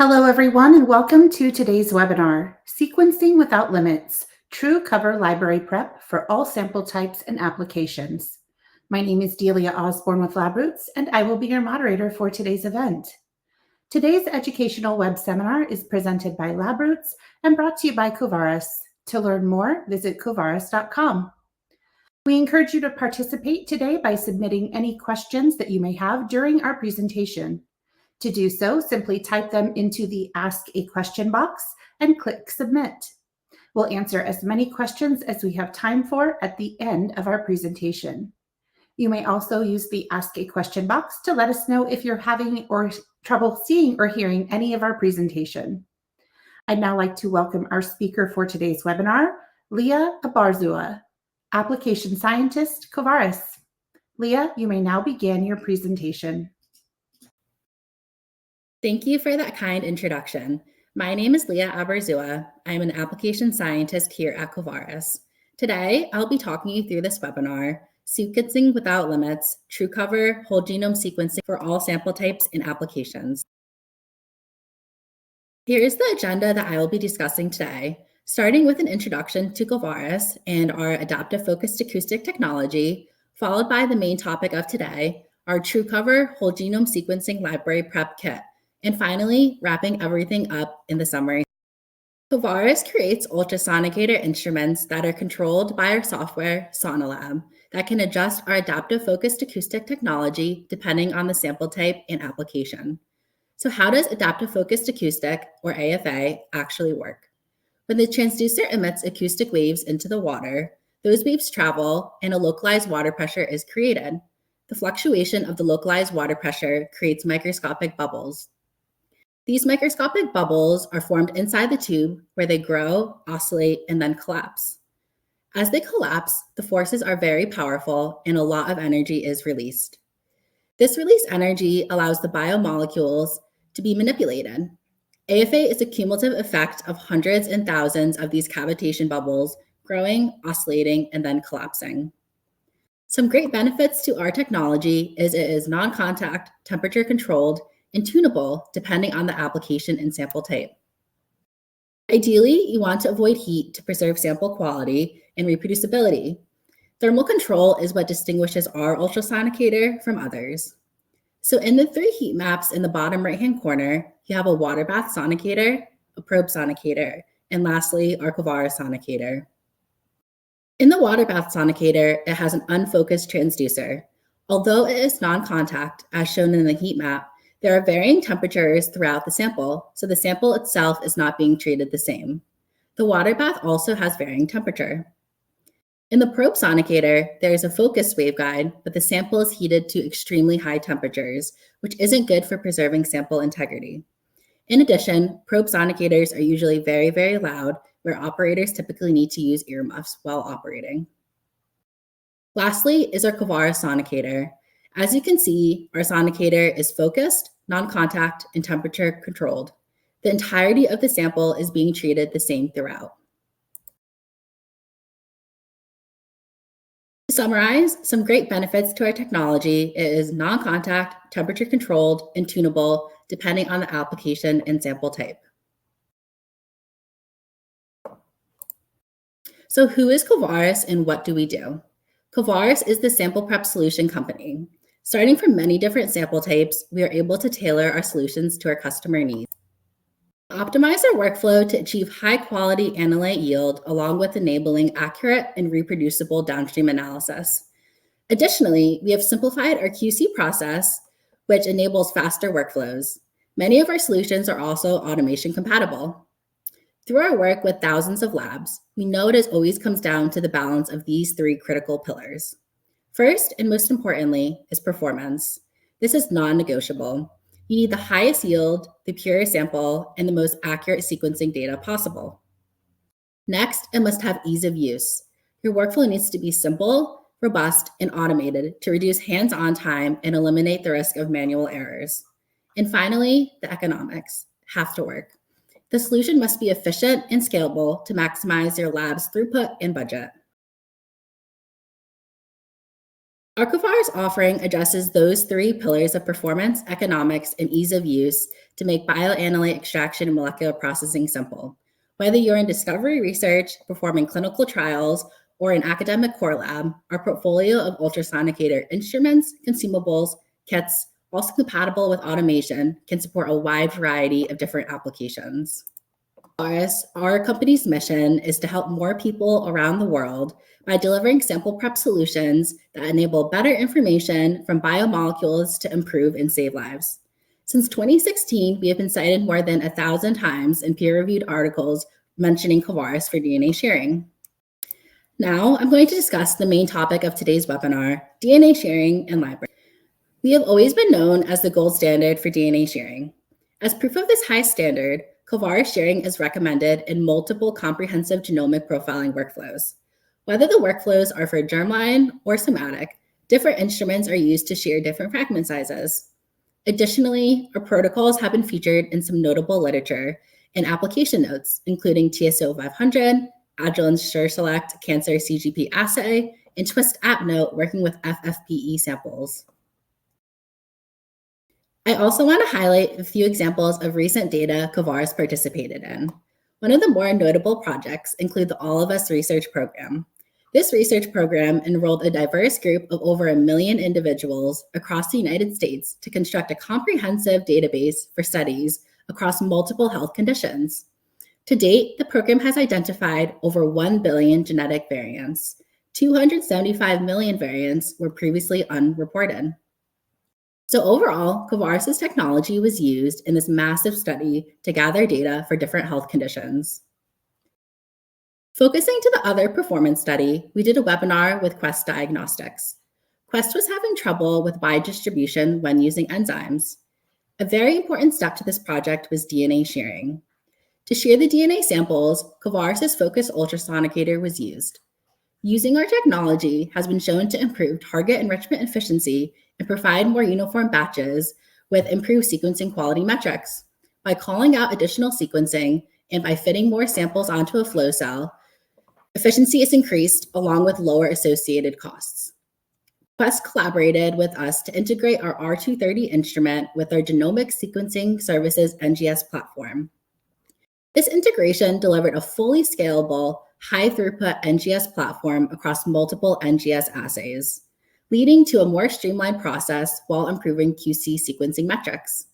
Hello, everyone, and welcome to today's webinar, Sequencing Without Limits, truCOVER Library Prep for All Sample Types and Applications. My name is Delia Osborne with LabRoots, and I will be your moderator for today's event. Today's educational web seminar is presented by LabRoots and brought to you by Covaris. To learn more, visit covaris.com. We encourage you to participate today by submitting any questions that you may have during our presentation. To do so, simply type them into the Ask a Question box and click Submit. We'll answer as many questions as we have time for at the end of our presentation. You may also use the Ask a Question box to let us know if you're having trouble seeing or hearing any of our presentation. I'd now like to welcome our speaker for today's webinar, Leah Abarzua, Application Scientist, Covaris. Leah, you may now begin your presentation. Thank you for that kind introduction. My name is Leah Abarzua. I'm an application scientist here at Covaris. Today, I'll be talking you through this webinar, Sequencing Without Limits, truCOVER Whole Genome Sequencing for All Sample Types and Applications. Here is the agenda that I will be discussing today, starting with an introduction to Covaris and our Adaptive Focused Acoustic technology, followed by the main topic of today, our truCOVER Whole Genome Sequencing Library Prep Kit, and finally, wrapping everything up in the summary. Covaris creates ultrasonicator instruments that are controlled by our software, SonoLab, that can adjust our adaptive focused acoustic technology depending on the sample type and application. So how does adaptive focused acoustic, or AFA, actually work? When the transducer emits acoustic waves into the water, those waves travel and a localized water pressure is created. The fluctuation of the localized water pressure creates microscopic bubbles. These microscopic bubbles are formed inside the tube where they grow, oscillate, and then collapse. As they collapse, the forces are very powerful and a lot of energy is released. This released energy allows the biomolecules to be manipulated. AFA is a cumulative effect of hundreds and thousands of these cavitation bubbles growing, oscillating, and then collapsing. Some great benefits to our technology is it is non-contact, temperature controlled, and tunable depending on the application and sample type. Ideally, you want to avoid heat to preserve sample quality and reproducibility. Thermal control is what distinguishes our ultrasonicator from others. So in the three heat maps in the bottom right-hand corner, you have a water bath sonicator, a probe sonicator, and lastly, our Covaris sonicator. In the water bath sonicator, it has an unfocused transducer. Although it is non-contact, as shown in the heat map, there are varying temperatures throughout the sample, so the sample itself is not being treated the same. The water bath also has varying temperature. In the probe sonicator, there is a focused waveguide, but the sample is heated to extremely high temperatures, which isn't good for preserving sample integrity. In addition, probe sonicators are usually very, very loud, where operators typically need to use earmuffs while operating. Lastly is our Covaris sonicator. As you can see, our sonicator is focused, non-contact, and temperature controlled. The entirety of the sample is being treated the same throughout. To summarize, some great benefits to our technology is non-contact, temperature controlled, and tunable depending on the application and sample type. So who is Covaris and what do we do? Covaris is the sample prep solution company. Starting from many different sample types, we are able to tailor our solutions to our customer needs. Optimize our workflow to achieve high-quality analyte yield, along with enabling accurate and reproducible downstream analysis. Additionally, we have simplified our QC process, which enables faster workflows. Many of our solutions are also automation compatible. Through our work with thousands of labs, we know it always comes down to the balance of these three critical pillars. First, and most importantly, is performance. This is non-negotiable. You need the highest yield, the purest sample, and the most accurate sequencing data possible. Next, it must have ease of use. Your workflow needs to be simple, robust, and automated to reduce hands-on time and eliminate the risk of manual errors. And finally, the economics have to work. The solution must be efficient and scalable to maximize your lab's throughput and budget. Our Covaris offering addresses those three pillars of performance, economics, and ease of use to make bioanalyte extraction and molecular processing simple. Whether you're in discovery research, performing clinical trials, or an academic core lab, our portfolio of ultrasonicator instruments, consumables, kits, also compatible with automation, can support a wide variety of different applications. Our company's mission is to help more people around the world by delivering sample prep solutions that enable better information from biomolecules to improve and save lives. Since 2016, we have been cited more than 1,000 times in peer-reviewed articles mentioning Covaris for DNA sharing. Now, I'm going to discuss the main topic of today's webinar, DNA sharing and library. We have always been known as the gold standard for DNA sharing. As proof of this high standard, Covaris sharing is recommended in multiple comprehensive genomic profiling workflows. Whether the workflows are for germline or somatic, different instruments are used to share different fragment sizes. Additionally, our protocols have been featured in some notable literature and application notes, including TSO 500, Agilent's SureSelect Cancer CGP assay, and Twist app note working with FFPE samples. I also want to highlight a few examples of recent data Covaris participated in. One of the more notable projects include the All of Us research program. This research program enrolled a diverse group of over 1 million individuals across the United States to construct a comprehensive database for studies across multiple health conditions. To date, the program has identified over 1 billion genetic variants. 275 million variants were previously unreported. So overall, Covaris' technology was used in this massive study to gather data for different health conditions. Focusing to the other performance study, we did a webinar with Quest Diagnostics. Quest was having trouble with wide distribution when using enzymes. A very important step to this project was DNA sharing. To share the DNA samples, Covaris' focused ultrasonicator was used. Using our technology has been shown to improve target enrichment efficiency and provide more uniform batches with improved sequencing quality metrics. By calling out additional sequencing and by fitting more samples onto a flow cell, efficiency is increased along with lower associated costs. Quest collaborated with us to integrate our R230 instrument with our Genomic Sequencing Services NGS platform. This integration delivered a fully scalable, high-throughput NGS platform across multiple NGS assays, leading to a more streamlined process while improving QC sequencing metrics.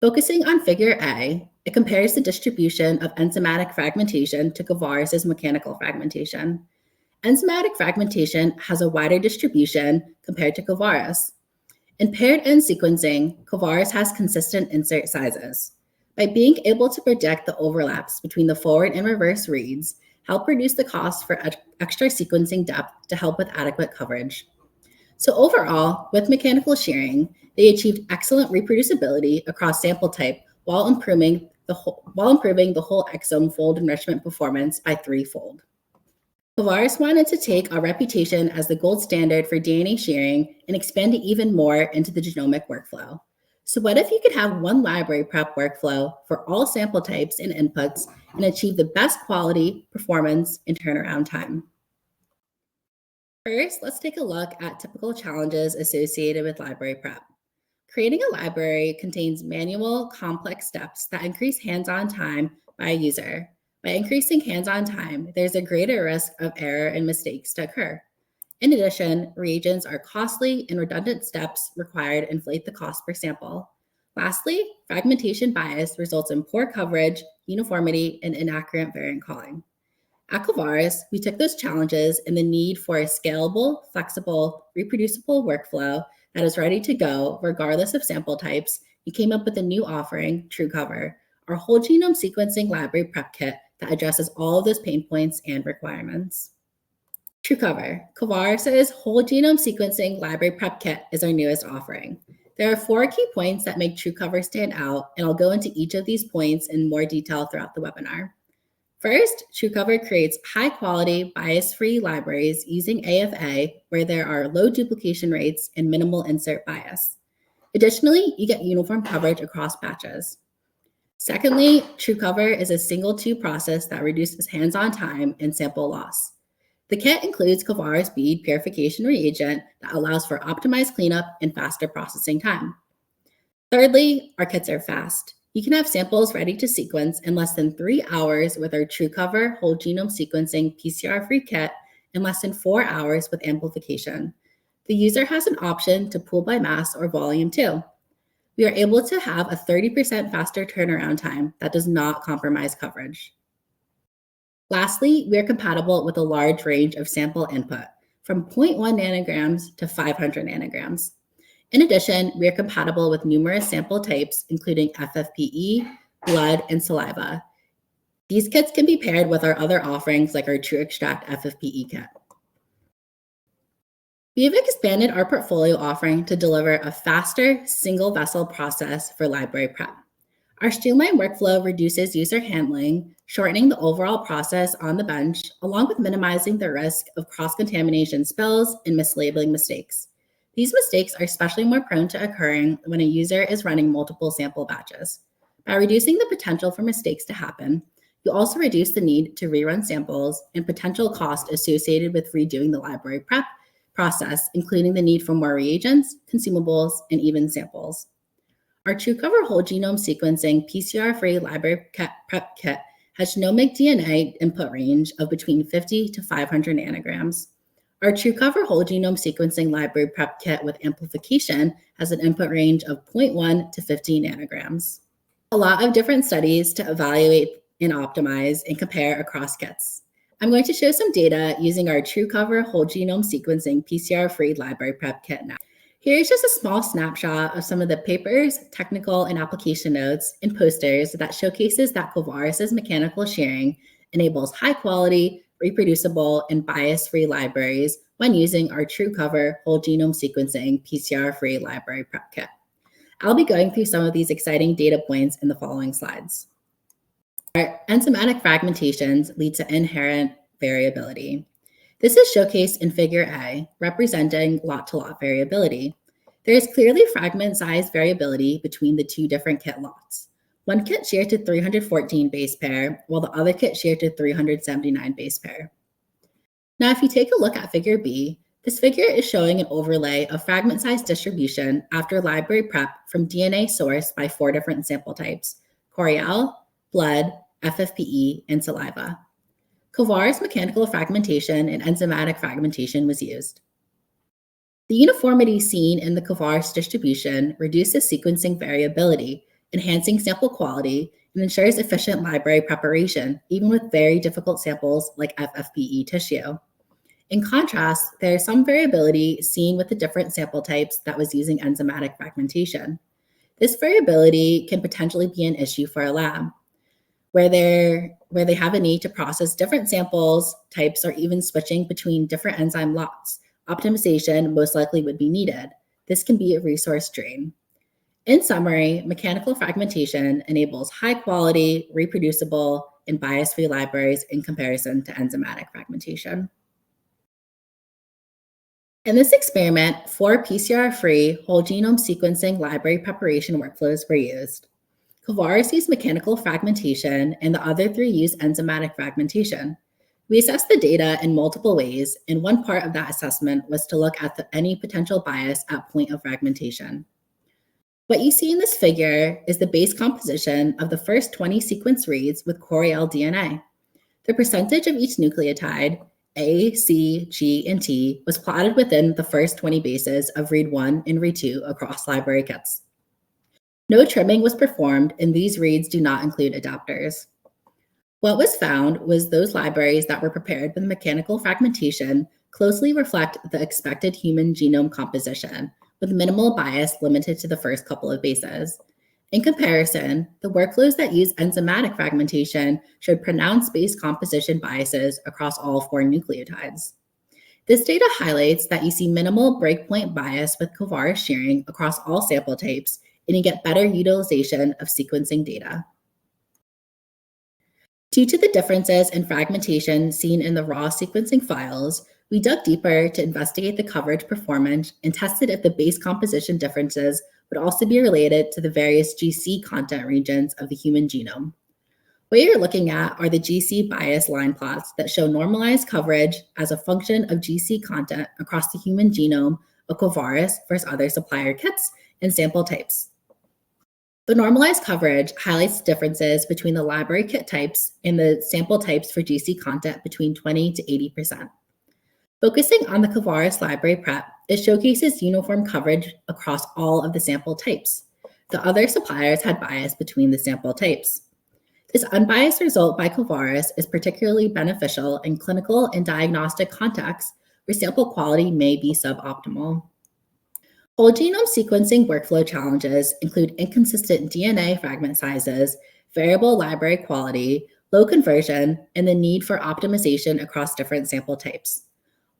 Focusing on Figure A, it compares the distribution of enzymatic fragmentation to Covaris' mechanical fragmentation. Enzymatic fragmentation has a wider distribution compared to Covaris. In paired-end sequencing, Covaris has consistent insert sizes. By being able to predict the overlaps between the forward and reverse reads, help reduce the cost for extra sequencing depth to help with adequate coverage. So overall, with mechanical sharing, they achieved excellent reproducibility across sample type while improving the whole exome fold enrichment performance by 3-fold. Covaris wanted to take our reputation as the gold standard for DNA sharing and expand it even more into the genomic workflow. So what if you could have one library prep workflow for all sample types and inputs and achieve the best quality, performance, and turnaround time? First, let's take a look at typical challenges associated with library prep. Creating a library contains manual, complex steps that increase hands-on time by a user. By increasing hands-on time, there's a greater risk of error and mistakes to occur. In addition, reagents are costly and redundant steps required inflate the cost per sample. Lastly, fragmentation bias results in poor coverage, uniformity, and inaccurate variant calling. At Covaris, we took those challenges and the need for a scalable, flexible, reproducible workflow that is ready to go regardless of sample types. We came up with a new offering, truCOVER, our whole genome sequencing library prep kit that addresses all of those pain points and requirements. truCOVER, Covaris' whole genome sequencing library prep kit, is our newest offering. There are 4 key points that make truCOVER stand out, and I'll go into each of these points in more detail throughout the webinar. First, truCOVER creates high-quality, bias-free libraries using AFA where there are low duplication rates and minimal insert bias. Additionally, you get uniform coverage across batches. Secondly, truCOVER is a single-tube process that reduces hands-on time and sample loss. The kit includes Covaris bead purification reagent that allows for optimized cleanup and faster processing time. Thirdly, our kits are fast. You can have samples ready to sequence in less than 3 hours with our truCOVER whole genome sequencing PCR-free kit and less than 4 hours with amplification. The user has an option to pool by mass or volume too. We are able to have a 30% faster turnaround time that does not compromise coverage. Lastly, we are compatible with a large range of sample input, from 0.1 nanograms to 500 nanograms. In addition, we are compatible with numerous sample types, including FFPE, blood, and saliva. These kits can be paired with our other offerings like our TruExtract FFPE kit. We have expanded our portfolio offering to deliver a faster single vessel process for library prep. Our streamline workflow reduces user handling, shortening the overall process on the bench, along with minimizing the risk of cross-contamination spills and mislabeling mistakes. These mistakes are especially more prone to occurring when a user is running multiple sample batches. By reducing the potential for mistakes to happen, you also reduce the need to rerun samples and potential cost associated with redoing the library prep process, including the need for more reagents, consumables, and even samples. Our truCOVER whole genome sequencing PCR-free library prep kit has genomic DNA input range of between 50 to 500 nanograms. Our truCOVER whole genome sequencing library prep kit with amplification has an input range of 0.1 to 15 nanograms. A lot of different studies to evaluate and optimize and compare across kits. I'm going to show some data using our truCOVER whole genome sequencing PCR-free library prep kit now. Here's just a small snapshot of some of the papers, technical and application notes, and posters that showcases that Covaris' mechanical shearing enables high-quality, reproducible, and bias-free libraries when using our truCOVER whole genome sequencing PCR-free library prep kit. I'll be going through some of these exciting data points in the following slides. Our enzymatic fragmentations lead to inherent variability. This is showcased in Figure A, representing lot-to-lot variability. There is clearly fragment size variability between the two different kit lots. One kit shared to 314 base pair, while the other kit shared to 379 base pair. Now, if you take a look at Figure B, this figure is showing an overlay of fragment size distribution after library prep from DNA sourced by 4 different sample types: Covaris, blood, FFPE, and saliva. Covaris mechanical fragmentation and enzymatic fragmentation was used. The uniformity seen in the Covaris distribution reduces sequencing variability, enhancing sample quality, and ensures efficient library preparation, even with very difficult samples like FFPE tissue. In contrast, there is some variability seen with the different sample types that was using enzymatic fragmentation. This variability can potentially be an issue for a lab, where they have a need to process different samples types or even switching between different enzyme lots. Optimization most likely would be needed. This can be a resource drain. In summary, mechanical fragmentation enables high quality, reproducible, and bias-free libraries in comparison to enzymatic fragmentation. In this experiment, 4 PCR-free whole genome sequencing library preparation workflows were used. Covaris used mechanical fragmentation, and the other 3 used enzymatic fragmentation. We assessed the data in multiple ways, and one part of that assessment was to look at any potential bias at point of fragmentation. What you see in this figure is the base composition of the first 20 sequence reads with Covaris DNA. The percentage of each nucleotide, A, C, G, and T, was plotted within the first 20 bases of read 1 and read 2 across library kits. No trimming was performed, and these reads do not include adapters. What was found was those libraries that were prepared with mechanical fragmentation closely reflect the expected human genome composition, with minimal bias limited to the first couple of bases. In comparison, the workflows that use enzymatic fragmentation showed pronounced base composition biases across all 4 nucleotides. This data highlights that you see minimal breakpoint bias with Covaris shearing across all sample types, and you get better utilization of sequencing data. Due to the differences in fragmentation seen in the raw sequencing files, we dug deeper to investigate the coverage performance and tested if the base composition differences would also be related to the various GC content regions of the human genome. What you're looking at are the GC bias line plots that show normalized coverage as a function of GC content across the human genome of Covaris versus other supplier kits and sample types. The normalized coverage highlights differences between the library kit types and the sample types for GC content between 20 to 80%. Focusing on the Covaris library prep, it showcases uniform coverage across all of the sample types. The other suppliers had bias between the sample types. This unbiased result by Covaris is particularly beneficial in clinical and diagnostic contexts where sample quality may be suboptimal. Whole genome sequencing workflow challenges include inconsistent DNA fragment sizes, variable library quality, low conversion, and the need for optimization across different sample types.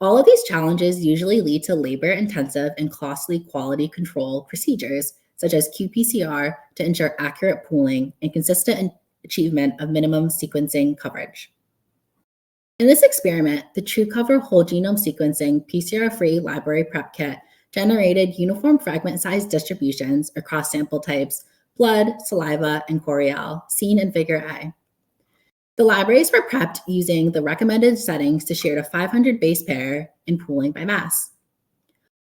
All of these challenges usually lead to labor-intensive and costly quality control procedures, such as qPCR, to ensure accurate pooling and consistent achievement of minimum sequencing coverage. In this experiment, the truCOVER whole genome sequencing PCR-free library prep kit generated uniform fragment size distributions across sample types, blood, saliva, and chorial, seen in Figure A. The libraries were prepped using the recommended settings to share to 500 base pair and pooling by mass.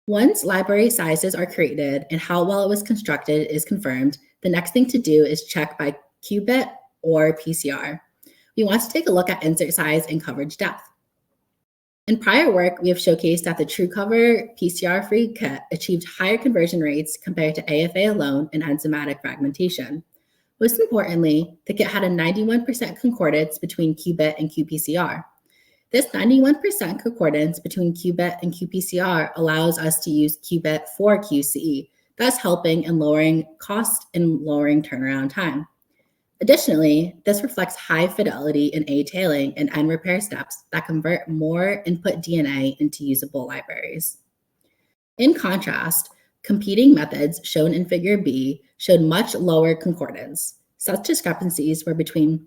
Once library sizes are created and how well it was constructed is confirmed, the next thing to do is check by qubit or PCR. We want to take a look at insert size and coverage depth. In prior work, we have showcased that the truCOVER PCR-free kit achieved higher conversion rates compared to AFA alone in enzymatic fragmentation. Most importantly, the kit had a 91% concordance between qubit and qPCR. This 91% concordance between qubit and qPCR allows us to use qubit for QC, thus helping in lowering cost and lowering turnaround time. Additionally, this reflects high fidelity in A-tailing and end repair steps that convert more input DNA into usable libraries. In contrast, competing methods shown in Figure B showed much lower concordance. Such discrepancies were between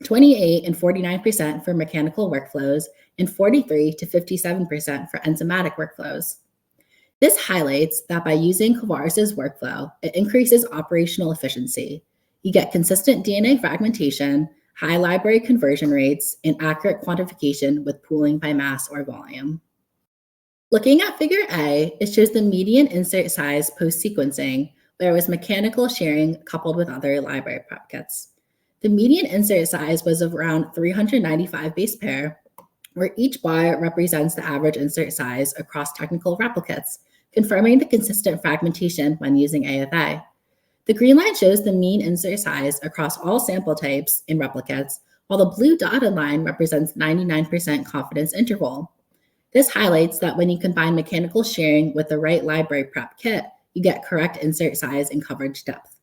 28 and 49% for mechanical workflows and 43 to 57% for enzymatic workflows. This highlights that by using Covaris's workflow, it increases operational efficiency. You get consistent DNA fragmentation, high library conversion rates, and accurate quantification with pooling by mass or volume. Looking at Figure A, it shows the median insert size post-sequencing, where it was mechanical sharing coupled with other library prep kits. The median insert size was around 395 base pair, where each bar represents the average insert size across technical replicates, confirming the consistent fragmentation when using AFA. The green line shows the mean insert size across all sample types in replicates, while the blue dotted line represents 99% confidence interval. This highlights that when you combine mechanical sharing with the right library prep kit, you get correct insert size and coverage depth.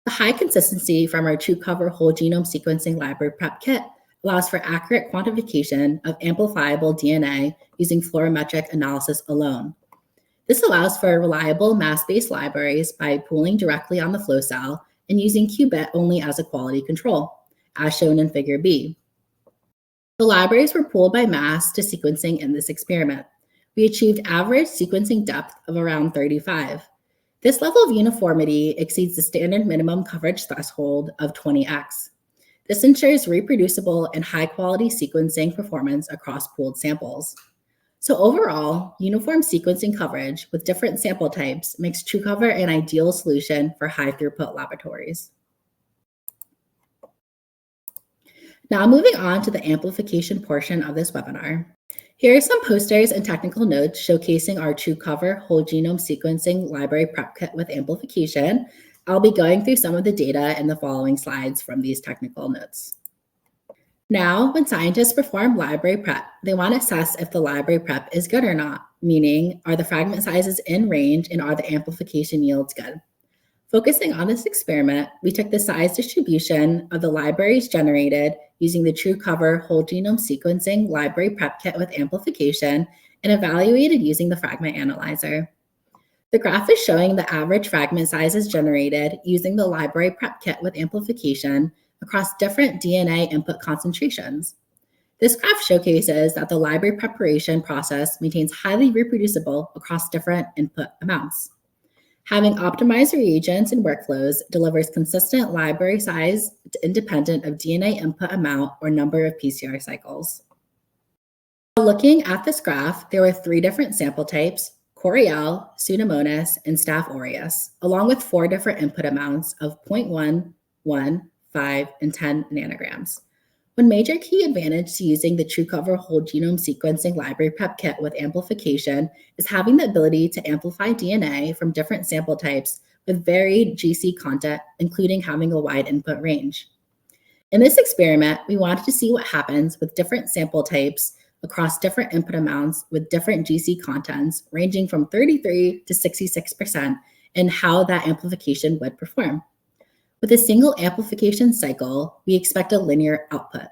The high consistency from our truCOVER whole genome sequencing library prep kit allows for accurate quantification of amplifiable DNA using fluorometric analysis alone. This allows for reliable mass-based libraries by pooling directly on the flow cell and using qubit only as a quality control, as shown in Figure B. The libraries were pooled by mass to sequencing in this experiment. We achieved average sequencing depth of around 35. This level of uniformity exceeds the standard minimum coverage threshold of 20x. This ensures reproducible and high-quality sequencing performance across pooled samples. So overall, uniform sequencing coverage with different sample types makes truCOVER an ideal solution for high-throughput laboratories. Now moving on to the amplification portion of this webinar. Here are some posters and technical notes showcasing our truCOVER whole genome sequencing library prep kit with amplification. I'll be going through some of the data in the following slides from these technical notes. Now, when scientists perform library prep, they want to assess if the library prep is good or not, meaning are the fragment sizes in range and are the amplification yields good? Focusing on this experiment, we took the size distribution of the libraries generated using the truCOVER whole genome sequencing library prep kit with amplification and evaluated using the fragment analyzer. The graph is showing the average fragment sizes generated using the library prep kit with amplification across different DNA input concentrations. This graph showcases that the library preparation process maintains highly reproducible across different input amounts. Having optimized reagents and workflows delivers consistent library size independent of DNA input amount or number of PCR cycles. Looking at this graph, there were 3 different sample types: Coriell, Pseudomonas, and Staph aureus, along with 4 different input amounts of 0.1, 1, 5, and 10 nanograms. One major key advantage to using the truCOVER whole genome sequencing library prep kit with amplification is having the ability to amplify DNA from different sample types with varied GC content, including having a wide input range. In this experiment, we wanted to see what happens with different sample types across different input amounts with different GC contents ranging from 33 to 66% and how that amplification would perform. With a single amplification cycle, we expect a linear output.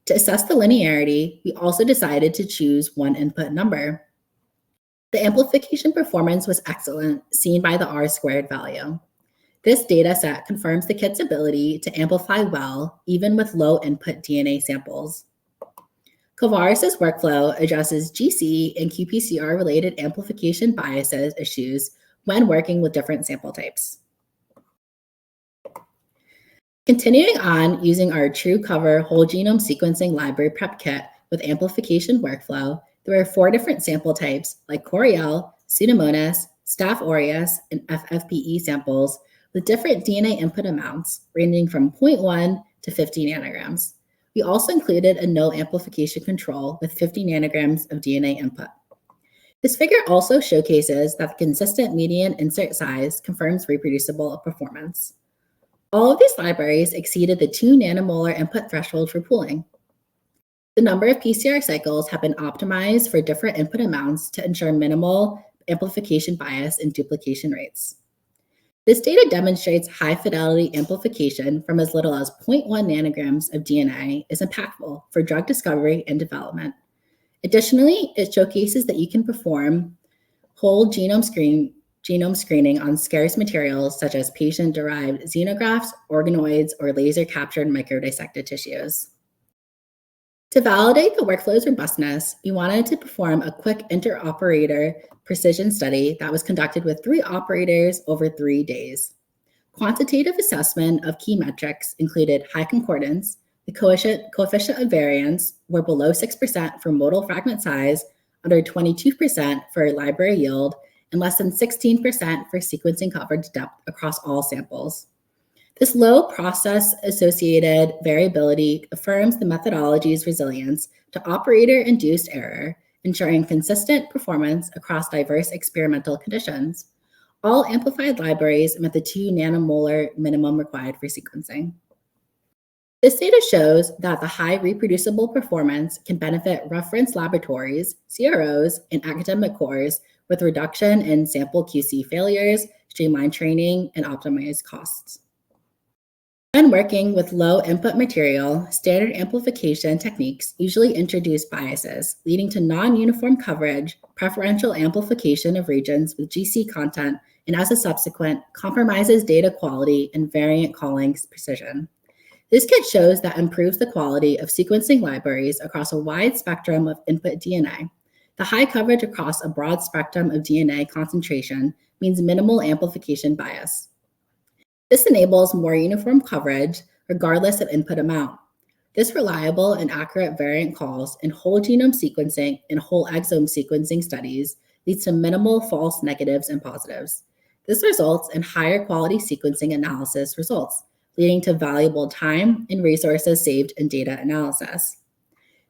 To assess the linearity, we also decided to choose one input number. The amplification performance was excellent, seen by the R-squared value. This data set confirms the kit's ability to amplify well, even with low input DNA samples. Covaris' workflow addresses GC and qPCR-related amplification biases issues when working with different sample types. Continuing on using our truCOVER whole genome sequencing library prep kit with amplification workflow, there are 4 different sample types like Coriell, Pseudomonas, Staph aureus, and FFPE samples with different DNA input amounts ranging from 0.1 to 50 nanograms. We also included a no amplification control with 50 nanograms of DNA input. This figure also showcases that the consistent median insert size confirms reproducible performance. All of these libraries exceeded the 2 nanomolar input threshold for pooling. The number of PCR cycles have been optimized for different input amounts to ensure minimal amplification bias and duplication rates. This data demonstrates high fidelity amplification from as little as 0.1 nanograms of DNA is impactful for drug discovery and development. Additionally, it showcases that you can perform whole genome screening on scarce materials such as patient-derived xenografts, organoids, or laser-captured microdissected tissues. To validate the workflow's robustness, we wanted to perform a quick inter-operator precision study that was conducted with 3 operators over 3 days. Quantitative assessment of key metrics included high concordance, the coefficient of variance were below 6% for modal fragment size, under 22% for library yield, and less than 16% for sequencing coverage depth across all samples. This low process-associated variability affirms the methodology's resilience to operator-induced error, ensuring consistent performance across diverse experimental conditions. All amplified libraries met the 2 nanomolar minimum required for sequencing. This data shows that the high reproducible performance can benefit reference laboratories, CROs, and academic cores with reduction in sample QC failures, streamlined training, and optimized costs. When working with low input material, standard amplification techniques usually introduce biases, leading to non-uniform coverage, preferential amplification of regions with GC content, and as a subsequent, compromises data quality and variant calling precision. This kit shows that improves the quality of sequencing libraries across a wide spectrum of input DNA. The high coverage across a broad spectrum of DNA concentration means minimal amplification bias. This enables more uniform coverage regardless of input amount. This reliable and accurate variant calls in whole genome sequencing and whole exome sequencing studies leads to minimal false negatives and positives. This results in higher quality sequencing analysis results, leading to valuable time and resources saved in data analysis.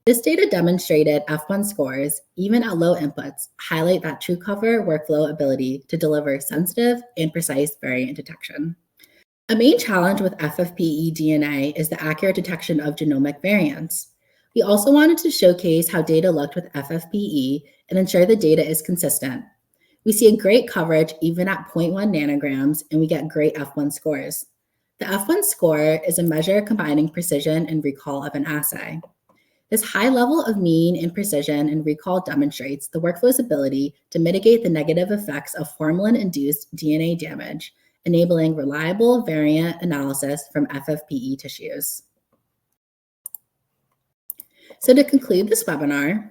This data demonstrated F1 scores, even at low inputs, highlight that truCOVER workflow ability to deliver sensitive and precise variant detection. A main challenge with FFPE DNA is the accurate detection of genomic variants. We also wanted to showcase how data looked with FFPE and ensure the data is consistent. We see a great coverage even at 0.1 nanograms, and we get great F1 scores. The F1 score is a measure combining precision and recall of an assay. This high level of mean and precision and recall demonstrates the workflow's ability to mitigate the negative effects of formalin-induced DNA damage, enabling reliable variant analysis from FFPE tissues. So to conclude this webinar,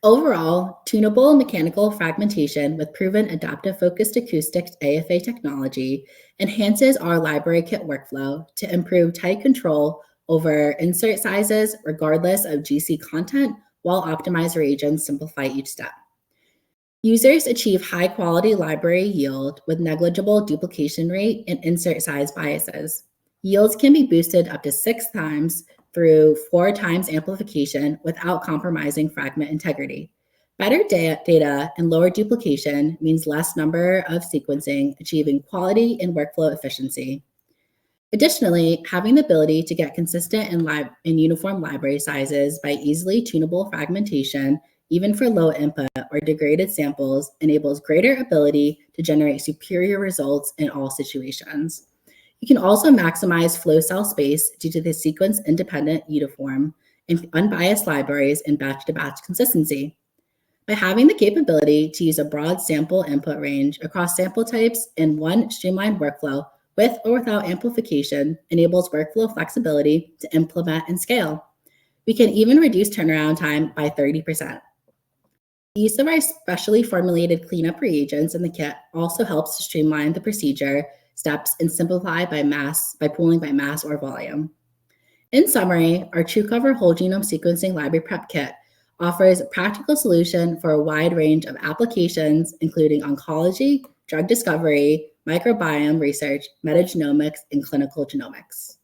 overall, tunable mechanical fragmentation with proven adaptive focused acoustics AFA technology enhances our library kit workflow to improve tight control over insert sizes regardless of GC content, while optimized reagents simplify each step. Users achieve high-quality library yield with negligible duplication rate and insert size biases. Yields can be boosted up to 6 times through 4 times amplification without compromising fragment integrity. Better data and lower duplication means less number of sequencing, achieving quality and workflow efficiency. Additionally, having the ability to get consistent and uniform library sizes by easily tunable fragmentation, even for low input or degraded samples, enables greater ability to generate superior results in all situations. You can also maximize flow cell space due to the sequence-independent, uniform, and unbiased libraries and batch-to-batch consistency. By having the capability to use a broad sample input range across sample types in one streamlined workflow with or without amplification enables workflow flexibility to implement and scale. We can even reduce turnaround time by 30%. The use of our specially formulated cleanup reagents in the kit also helps to streamline the procedure steps and simplify by pooling by mass or volume. In summary, our truCOVER whole genome sequencing library prep kit offers a practical solution for a wide range of applications, including oncology, drug discovery, microbiome research, metagenomics, and clinical genomics.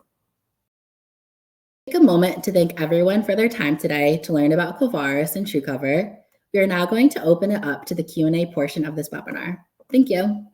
Take a moment to thank everyone for their time today to learn about Covaris and truCOVER. We are now going to open it up to the Q&A portion of this webinar. Thank you.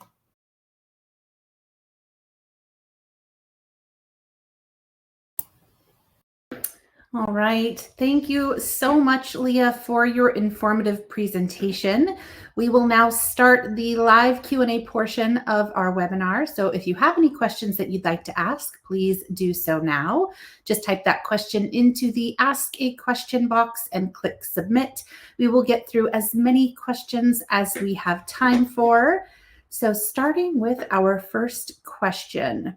All right. Thank you so much, Leah, for your informative presentation. We will now start the live Q&A portion of our webinar. So if you have any questions that you'd like to ask, please do so now. Just type that question into the Ask a Question box and click Submit. We will get through as many questions as we have time for. So starting with our first question.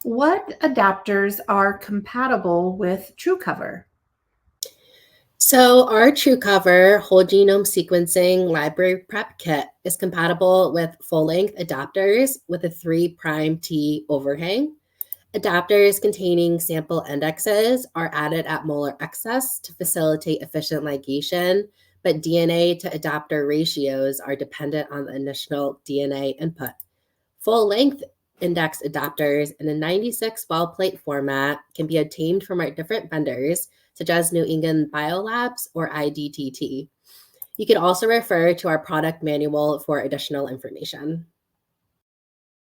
What adapters are compatible with truCOVER? So our truCOVER whole genome sequencing library prep kit is compatible with full-length adapters with a 3' T overhang. Adapters containing sample indexes are added at molar excess to facilitate efficient ligation, but DNA to adapter ratios are dependent on the initial DNA input. Full-length index adapters in a 96 well plate format can be obtained from our different vendors, such as New England Biolabs or IDTT. You can also refer to our product manual for additional information.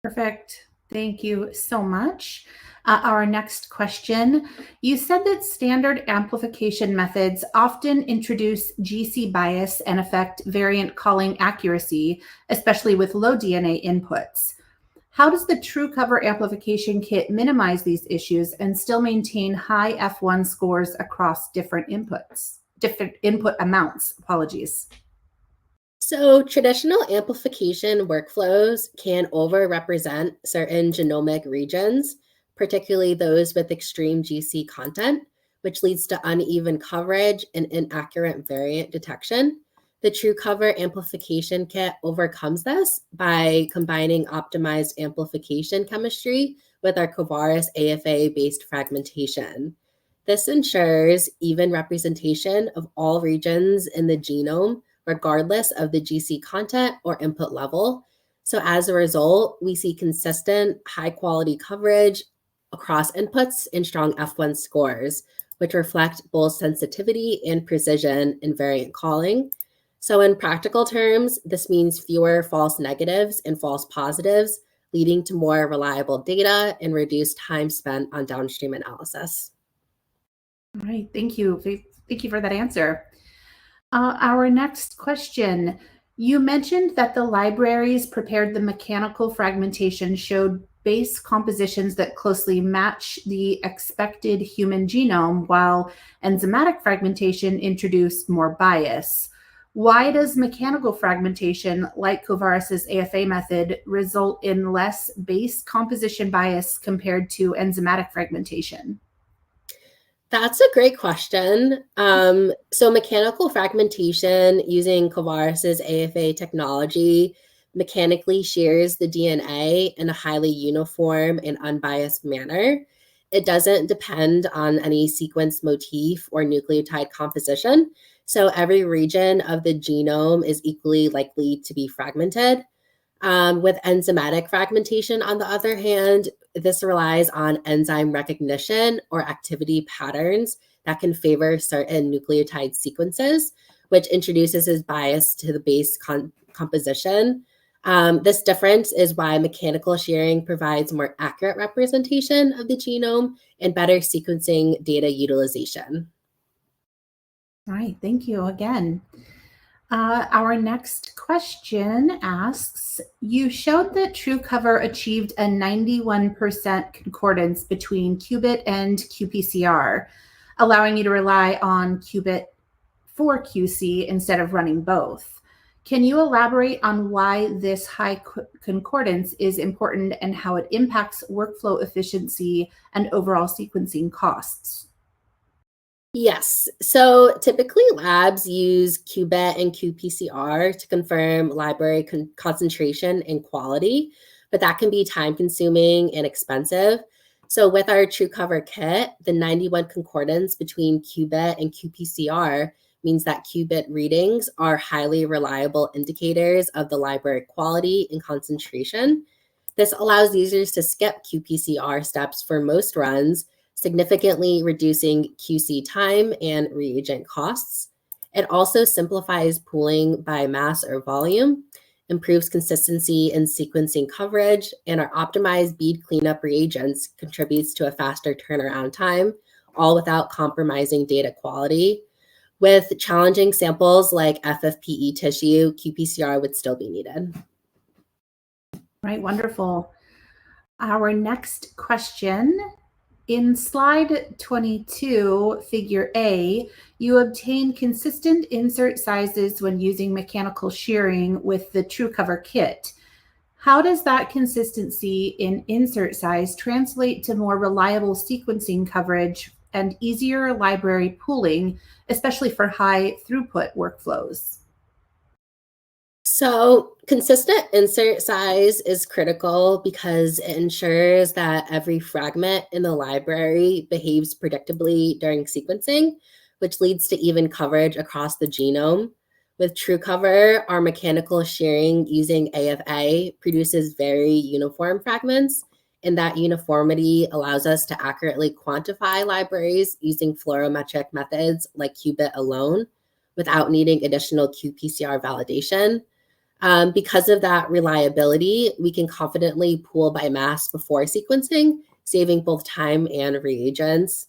Perfect. Thank you so much. Our next question. You said that standard amplification methods often introduce GC bias and affect variant calling accuracy, especially with low DNA inputs. How does the truCOVER amplification kit minimize these issues and still maintain high F1 scores across different input amounts? Apologies. So traditional amplification workflows can overrepresent certain genomic regions, particularly those with extreme GC content, which leads to uneven coverage and inaccurate variant detection. The truCOVER amplification kit overcomes this by combining optimized amplification chemistry with our Covaris AFA-based fragmentation. This ensures even representation of all regions in the genome, regardless of the GC content or input level. So as a result, we see consistent, high-quality coverage across inputs and strong F1 scores, which reflect both sensitivity and precision in variant calling. So in practical terms, this means fewer false negatives and false positives, leading to more reliable data and reduced time spent on downstream analysis. All right, thank you. Thank you for that answer. Our next question. You mentioned that the libraries prepared the mechanical fragmentation showed base compositions that closely match the expected human genome, while enzymatic fragmentation introduced more bias. Why does mechanical fragmentation, like Covaris's AFA method, result in less base composition bias compared to enzymatic fragmentation? That's a great question. So mechanical fragmentation using Covaris's AFA technology mechanically shears the DNA in a highly uniform and unbiased manner. it doesn't depend on any sequence motif or nucleotide composition. So every region of the genome is equally likely to be fragmented. With enzymatic fragmentation, on the other hand, this relies on enzyme recognition or activity patterns that can favor certain nucleotide sequences, which introduces a bias to the base composition. This difference is why mechanical shearing provides more accurate representation of the genome and better sequencing data utilization. All right, thank you again. Our next question asks, you showed that truCOVER achieved a 91% concordance between qubit and qPCR, allowing you to rely on qubit for QC instead of running both. Can you elaborate on why this high concordance is important and how it impacts workflow efficiency and overall sequencing costs? Yes. So typically labs use qubit and qPCR to confirm library concentration and quality, but that can be time consuming and expensive. So with our truCOVER kit, the 91 concordance between qubit and qPCR means that qubit readings are highly reliable indicators of the library quality and concentration. This allows users to skip qPCR steps for most runs, significantly reducing QC time and reagent costs. It also simplifies pooling by mass or volume, improves consistency in sequencing coverage, and our optimized bead cleanup reagents contributes to a faster turnaround time, all without compromising data quality. With challenging samples like FFPE tissue, qPCR would still be needed. Right, wonderful. Our next question. In slide 22, figure A, you obtain consistent insert sizes when using mechanical shearing with the truCOVER kit. How does that consistency in insert size translate to more reliable sequencing coverage and easier library pooling, especially for high throughput workflows? So consistent insert size is critical because it ensures that every fragment in the library behaves predictably during sequencing, which leads to even coverage across the genome. With truCOVER, our mechanical shearing using AFA produces very uniform fragments, and that uniformity allows us to accurately quantify libraries using fluorometric methods like qubit alone without needing additional qPCR validation. Because of that reliability, we can confidently pool by mass before sequencing, saving both time and reagents.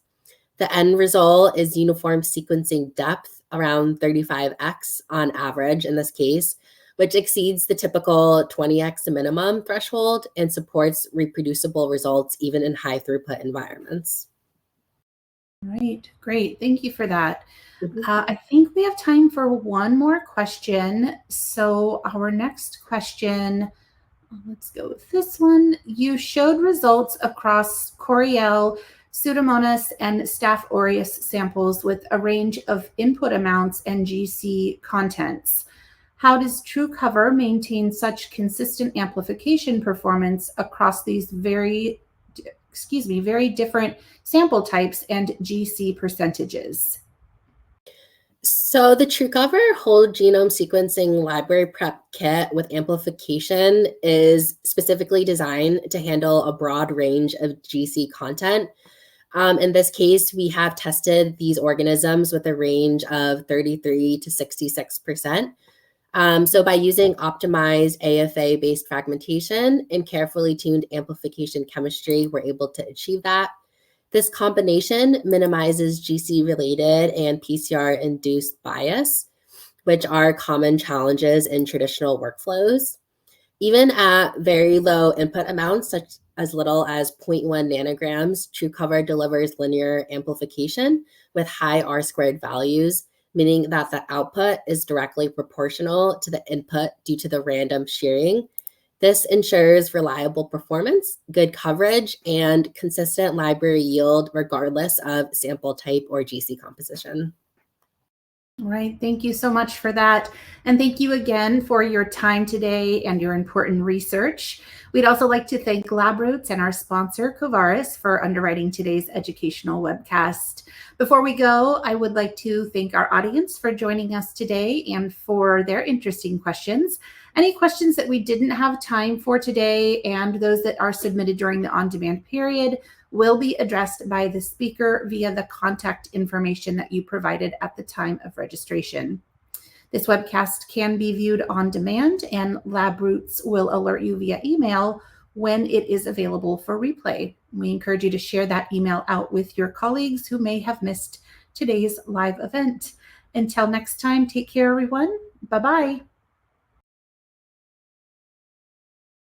The end result is uniform sequencing depth around 35x on average in this case, which exceeds the typical 20x minimum threshold and supports reproducible results even in high throughput environments. Right, great. Thank you for that. I think we have time for one more question. So our next question, let's go with this one. You showed results across Coriell, Pseudomonas, and Staph aureus samples with a range of input amounts and GC contents. How does truCOVER maintain such consistent amplification performance across these very different sample types and GC percentages? So the truCOVER whole genome sequencing library prep kit with amplification is specifically designed to handle a broad range of GC content. In this case, we have tested these organisms with a range of 33 to 66%. So by using optimized AFA-based fragmentation and carefully tuned amplification chemistry, we're able to achieve that. This combination minimizes GC-related and PCR-induced bias, which are common challenges in traditional workflows. Even at very low input amounts, such as little as 0.1 nanograms, truCOVER delivers linear amplification with high R-squared values, meaning that the output is directly proportional to the input due to the random shearing. This ensures reliable performance, good coverage, and consistent library yield regardless of sample type or GC composition. All right, thank you so much for that. And thank you again for your time today and your important research. We'd also like to thank LabRoots and our sponsor, Covaris, for underwriting today's educational webcast. Before we go, I would like to thank our audience for joining us today and for their interesting questions. Any questions that we didn't have time for today and those that are submitted during the on-demand period will be addressed by the speaker via the contact information that you provided at the time of registration. This webcast can be viewed on demand, and LabRoots will alert you via email when it is available for replay. We encourage you to share that email out with your colleagues who may have missed today's live event. Until next time, take care, everyone. Bye-bye.